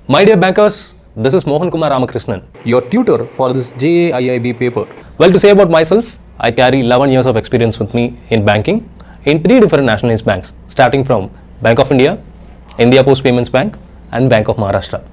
My dear bankers, this is Mohan Kumar Ramakrishnan, your tutor for this JAIIB paper. Well, to say about myself, I carry 11 years of experience with me in banking in 3 different nationalized banks, starting from Bank of India, India Post Payments Bank, and Bank of Maharashtra.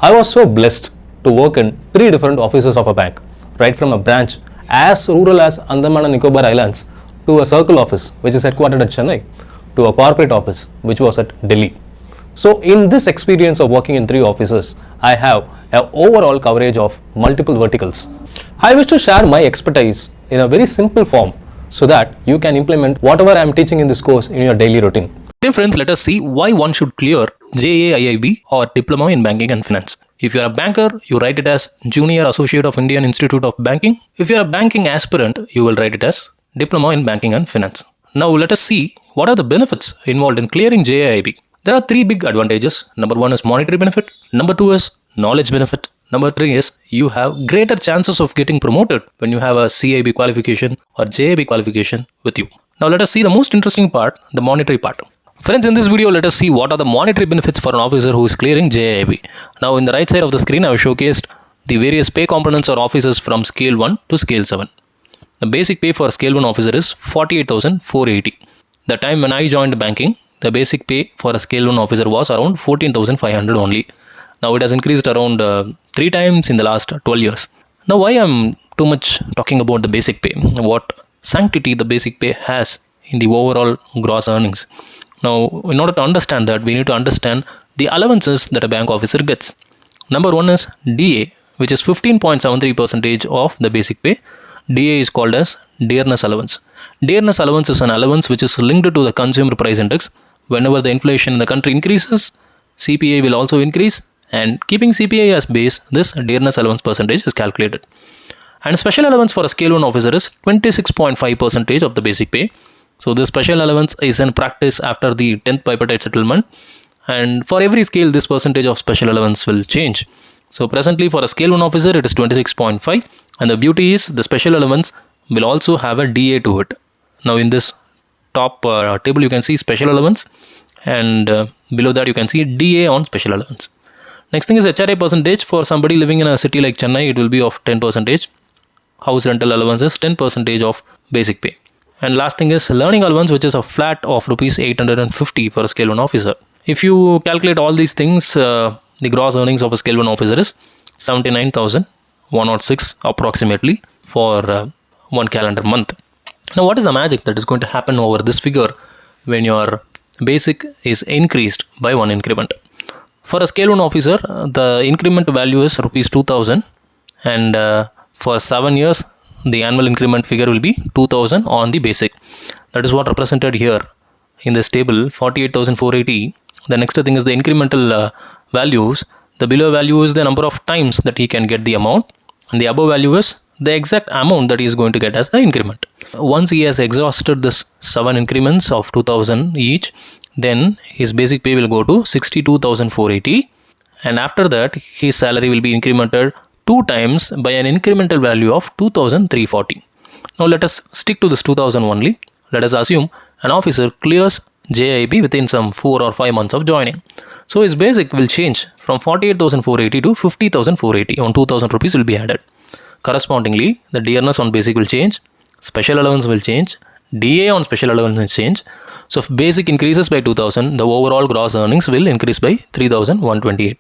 I was so blessed to work in 3 different offices of a bank, right from a branch as rural as Andaman and Nicobar Islands to a circle office which is headquartered at Chennai to a corporate office which was at Delhi. So in this experience of working in 3 offices, I have an overall coverage of multiple verticals. I wish to share my expertise in a very simple form so that you can implement whatever I am teaching in this course in your daily routine. Dear friends, let us see why one should clear JAIIB or Diploma in Banking and Finance. If you are a banker, you write it as Junior Associate of Indian Institute of Banking. If you are a banking aspirant, you will write it as Diploma in Banking and Finance. Now let us see what are the benefits involved in clearing JAIIB. There are 3 big advantages. Number 1 is monetary benefit. Number 2 is knowledge benefit. Number 3 is you have greater chances of getting promoted when you have a CIB qualification or JAIIB qualification with you. Now let us see the most interesting part, the monetary part. Friends, in this video, let us see what are the monetary benefits for an officer who is clearing JAIIB. Now in the right side of the screen, I have showcased the various pay components or officers from scale 1 to scale 7. The basic pay for scale 1 officer is 48,480. The time when I joined banking, the basic pay for a scale 1 officer was around 14,500 only. Now it has increased around 3 times in the last 12 years. Now why I'm too much talking about the basic pay? What sanctity the basic pay has in the overall gross earnings. Now in order to understand that, we need to understand the allowances that a bank officer gets. Number 1 is DA, which is 15.73% of the basic pay. DA is called as dearness allowance. Dearness allowance is an allowance which is linked to the consumer price index. Whenever the inflation in the country increases, CPI will also increase, and keeping CPI as base, this dearness allowance percentage is calculated. And special allowance for a scale 1 officer is 26.5% of the basic pay. So this special allowance is in practice after the 10th bipartite settlement, and for every scale this percentage of special allowance will change. So presently for a scale 1 officer it is 26.5, and the beauty is the special allowance will also have a DA to it. Now in this top table you can see special allowance, and below that you can see DA on special allowance. Next thing is HRA percentage. For somebody living in a city like Chennai, it will be of 10%. House rental allowance is 10% of basic pay. And last thing is learning allowance, which is a flat of rupees 850 for a scale 1 officer. If you calculate all these things, the gross earnings of a scale 1 officer is 79,106 approximately for 1 calendar month. Now what is the magic that is going to happen over this figure when your basic is increased by 1 increment? For a scale 1 officer, the increment value is rupees 2,000, and for 7 years the annual increment figure will be 2,000 on the basic. That is what represented here in this table, 48,480. The next thing is the incremental values. The below value is the number of times that he can get the amount, and the above value is the exact amount that he is going to get as the increment. Once he has exhausted this 7 increments of 2,000 each, then his basic pay will go to 62,480, and after that his salary will be incremented 2 times by an incremental value of 2,340. Now let us stick to this 2,000 only. Let us assume an officer clears JAIIB within some 4 or 5 months of joining. So his basic will change from 48,480 to 50,480. On 2,000 rupees will be added. Correspondingly, the dearness on basic will change, special allowance will change, DA on special allowance will change. So if basic increases by 2,000, the overall gross earnings will increase by 3,128.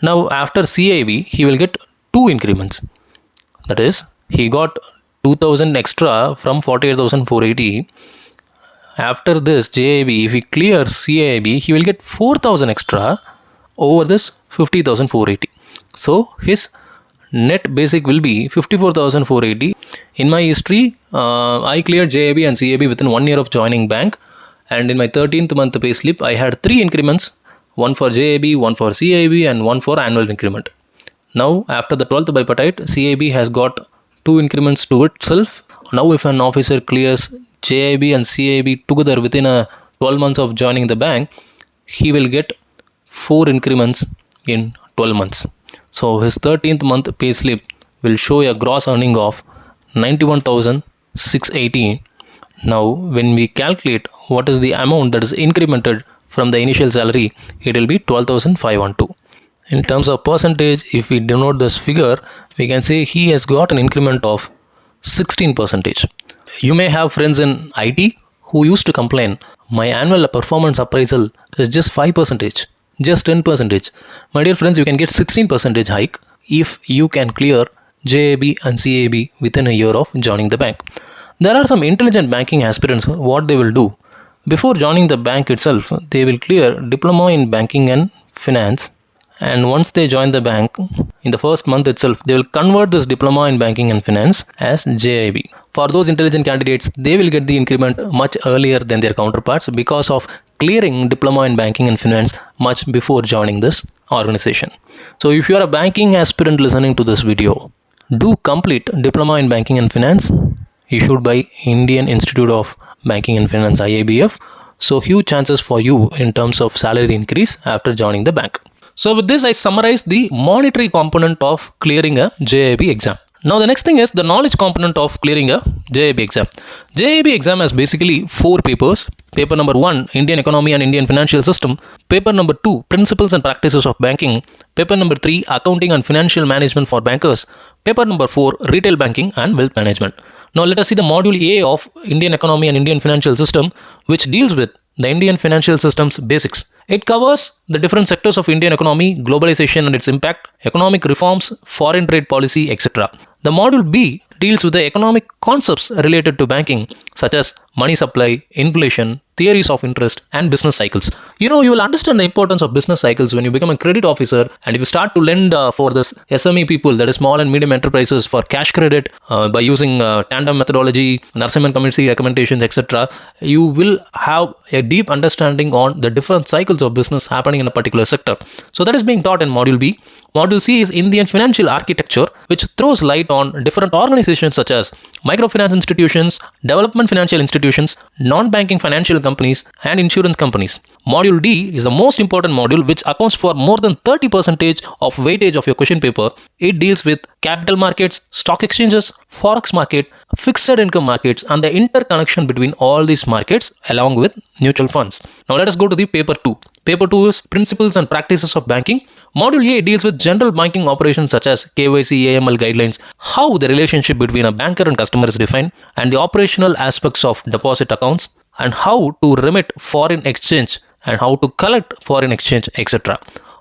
Now after CIB, he will get 2 increments. That is, he got 2,000 extra from 48,480. After this JAIB, if he clears CIB, he will get 4,000 extra over this 50,480. So his net basic will be 54,480. In my history, I cleared JAIB and CIB within 1 year of joining bank, and in my 13th month pay slip, I had 3 increments, one for JAIB, one for CIB, and one for annual increment. Now after the 12th bipartite, CIB has got 2 increments to itself. Now if an officer clears JAIB and CIB together within a 12 months of joining the bank, he will get 4 increments in 12 months. So his 13th month pay slip will show a gross earning of 91,680. Now when we calculate what is the amount that is incremented from the initial salary, it will be 12,512. In terms of percentage, if we denote this figure, we can say he has got an increment of 16%. You may have friends in IT who used to complain, my annual performance appraisal is just 5%, just 10%. My dear friends, you can get 16% hike if you can clear JAIIB and CAIIB within a year of joining the bank. There are some intelligent banking aspirants. What they will do, before joining the bank itself, they will clear diploma in banking and finance, and once they join the bank, in the first month itself, they will convert this diploma in banking and finance as JAIIB. For those intelligent candidates, they will get the increment much earlier than their counterparts because of clearing diploma in banking and finance much before joining this organization. So if you are a banking aspirant listening to this video, do complete diploma in banking and finance issued by Indian Institute of Banking and Finance, IIBF. So huge chances for you in terms of salary increase after joining the bank. So with this, I summarize the monetary component of clearing a JAIIB exam. Now the next thing is the knowledge component of clearing a JAIIB exam. JAIIB exam has basically 4 papers. Paper number 1, Indian Economy and Indian Financial System. Paper number 2, Principles and Practices of Banking. Paper number 3, Accounting and Financial Management for Bankers. Paper number 4, Retail Banking and Wealth Management. Now let us see the module A of Indian Economy and Indian Financial System, which deals with the Indian financial system's basics. It covers the different sectors of Indian economy, globalization and its impact, economic reforms, foreign trade policy, etc. The module B deals with the economic concepts related to banking, such as money supply, inflation, theories of interest, and business cycles. You will understand the importance of business cycles when you become a credit officer, and if you start to lend for this SME people, that is small and medium enterprises, for cash credit by using tandem methodology, Narasimhan Committee recommendations, etc. You will have a deep understanding on the different cycles of business happening in a particular sector. So that is being taught in Module B. Module C is Indian financial architecture, which throws light on different organizations such as microfinance institutions, development financial institutions, non-banking financial companies, and insurance companies. Module D is the most important module, which accounts for more than 30% of weightage of your question paper. It deals with capital markets, stock exchanges, forex market, fixed income markets, and the interconnection between all these markets along with mutual funds. Now let us go to the paper 2. Paper 2 is Principles and Practices of Banking. Module A deals with general banking operations such as KYC, AML guidelines, how the relationship between a banker and customer is defined, and the operational aspects of deposit accounts, and how to remit foreign exchange, and how to collect foreign exchange, etc.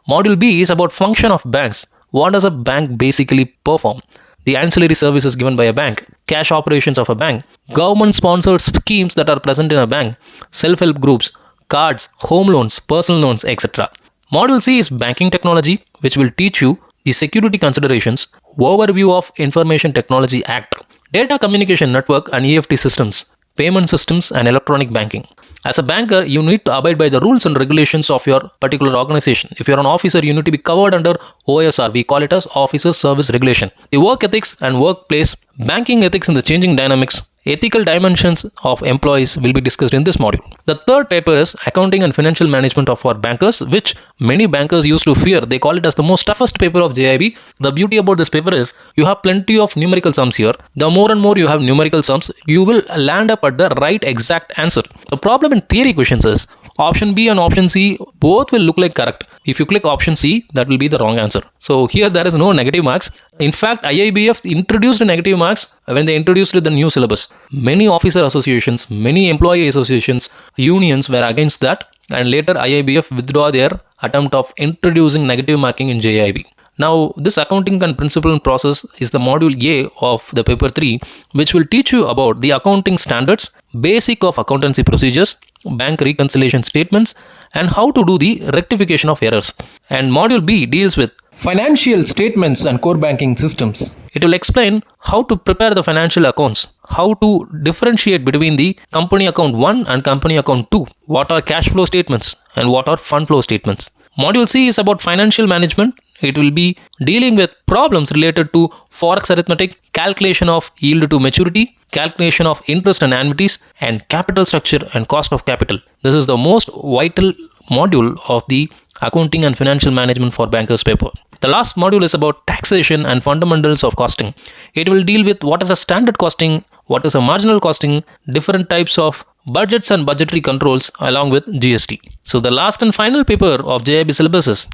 Module B is about function of banks. What does a bank basically perform? The ancillary services given by a bank, cash operations of a bank, government-sponsored schemes that are present in a bank, self-help groups, cards, home loans, personal loans, etc. Module C is Banking Technology, which will teach you the security considerations, overview of Information Technology Act, data communication network and EFT systems, payment systems, and electronic banking. As a banker, you need to abide by the rules and regulations of your particular organization. If you're an officer, you need to be covered under OSR. We call it as Officer Service Regulation. The work ethics and workplace, banking ethics in the changing dynamics, ethical dimensions of employees will be discussed in this module. The third paper is Accounting and Financial Management of our Bankers, which many bankers used to fear. They call it as the most toughest paper of JAIIB. The beauty about this paper is you have plenty of numerical sums here. The more and more you have numerical sums, you will land up at the right exact answer. The problem in theory questions is option B and option C both will look like correct. If you click option C, that will be the wrong answer. So here there is no negative marks. In fact, IIBF introduced negative marks when they introduced the new syllabus. Many officer associations, many employee associations, unions were against that, and later IIBF withdrew their attempt of introducing negative marking in JAIIB. Now, this accounting and principle process is the module A of the paper 3, which will teach you about the accounting standards, basic of accountancy procedures, bank reconciliation statements, and how to do the rectification of errors. And module B deals with financial statements and core banking systems. It will explain how to prepare the financial accounts, how to differentiate between the company account 1 and company account 2, what are cash flow statements and what are fund flow statements. Module C is about financial management. It will be dealing with problems related to forex arithmetic, calculation of yield to maturity, calculation of interest and annuities, and capital structure and cost of capital. This is the most vital module of the Accounting and Financial Management for Bankers paper. The last module is about taxation and fundamentals of costing. It will deal with what is a standard costing, what is a marginal costing, different types of budgets and budgetary controls along with GST. So the last and final paper of JAIIB syllabus is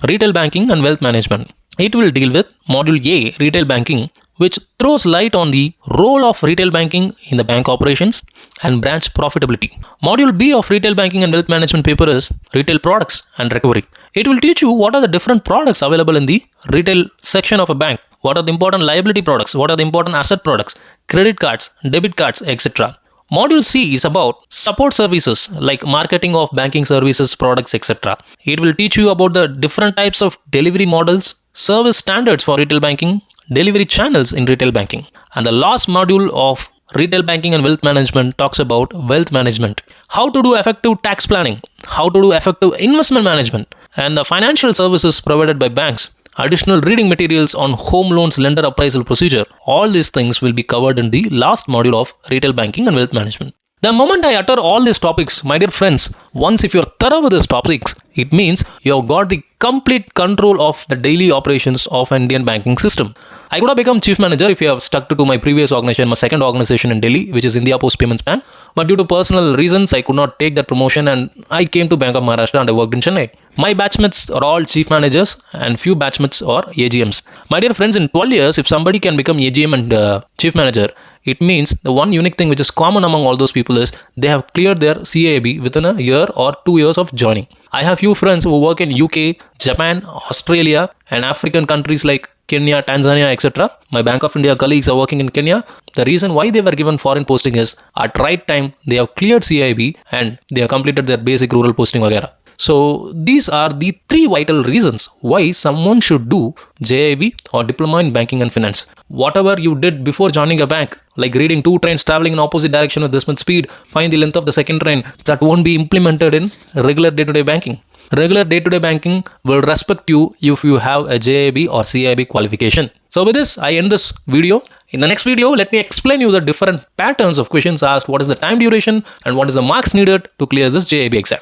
Retail Banking and Wealth Management. It will deal with Module A, Retail Banking, which throws light on the role of retail banking in the bank operations and branch profitability. Module B of Retail Banking and Wealth Management paper is Retail Products and Recovery. It will teach you what are the different products available in the retail section of a bank. What are the important liability products? What are the important asset products? Credit cards, debit cards, etc. Module C is about support services like marketing of banking services, products, etc. It will teach you about the different types of delivery models, service standards for retail banking, delivery channels in retail banking. And the last module of Retail Banking and Wealth Management talks about wealth management, how to do effective tax planning, how to do effective investment management, and the financial services provided by banks. Additional reading materials on home loans lender appraisal procedure. All these things will be covered in the last module of Retail Banking and Wealth Management. The moment I utter all these topics, my dear friends, once if you're thorough with these topics, it means you have got the complete control of the daily operations of an Indian banking system. I could have become chief manager if you have stuck to my previous organization, my second organization in Delhi, which is India Post Payments Bank. But due to personal reasons, I could not take that promotion and I came to Bank of Maharashtra and I worked in Chennai. My batchmates are all chief managers and few batchmates are AGMs. My dear friends, in 12 years, if somebody can become AGM and chief manager, it means the one unique thing which is common among all those people is they have cleared their CAIB within a year or 2 years of joining. I have few friends who work in UK, Japan, Australia and African countries like Kenya, Tanzania, etc. My Bank of India colleagues are working in Kenya. The reason why they were given foreign posting is at right time they have cleared CAIB and they have completed their basic rural posting वगैरह. So these are the 3 vital reasons why someone should do JAIB or Diploma in Banking and Finance. Whatever you did before joining a bank, like reading 2 trains traveling in opposite direction with this much speed, find the length of the second train, that won't be implemented in regular day-to-day banking. Regular day-to-day banking will respect you if you have a JAIB or CAIB qualification. So with this, I end this video. In the next video, let me explain you the different patterns of questions asked, what is the time duration and what is the marks needed to clear this JAIB exam.